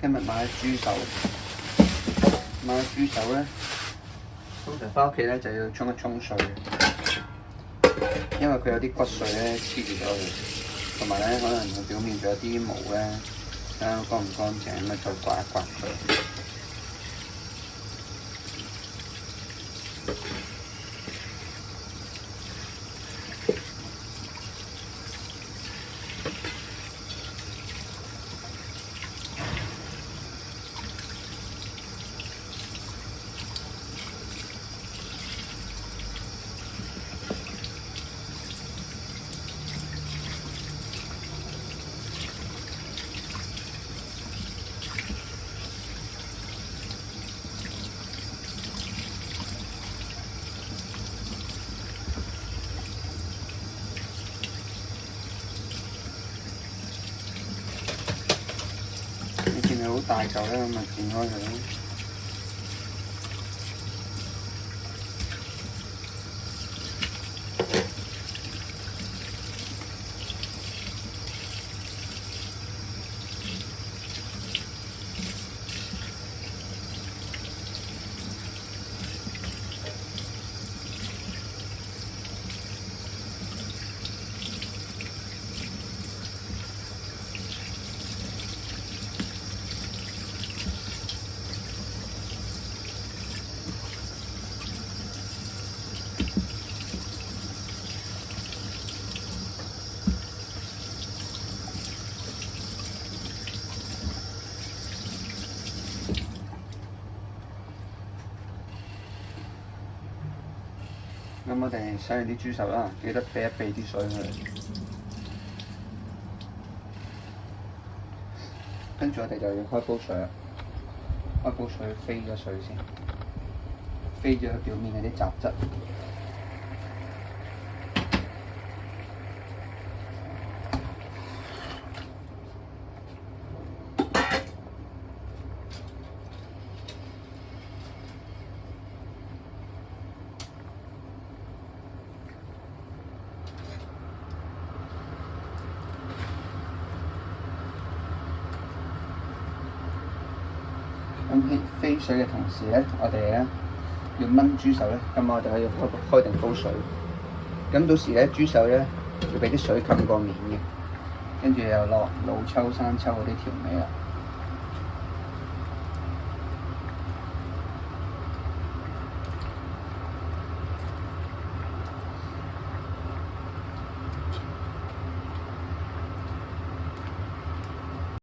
今日買咗豬手，咧，通常翻屋企咧就要沖一沖水，因為佢有啲骨髓咧黐住咗佢，同埋咧可能佢表面仲有啲毛咧，睇下乾唔乾淨咁啊，再刮一刮佢。你見佢好大嚿咧，咁咪剪開佢咯。咁我哋洗完啲豬手啦，記得避一避啲水佢。跟住我哋就要開煲水啦，開煲水飛咗水先，飛咗表面嗰啲雜質。咁喺飛水嘅同時咧，我哋咧要燜豬手咧，咁我哋可以開定煲水。咁到時咧豬手咧要俾啲水冚過面嘅，跟住又落老抽、生抽嗰啲調味啦。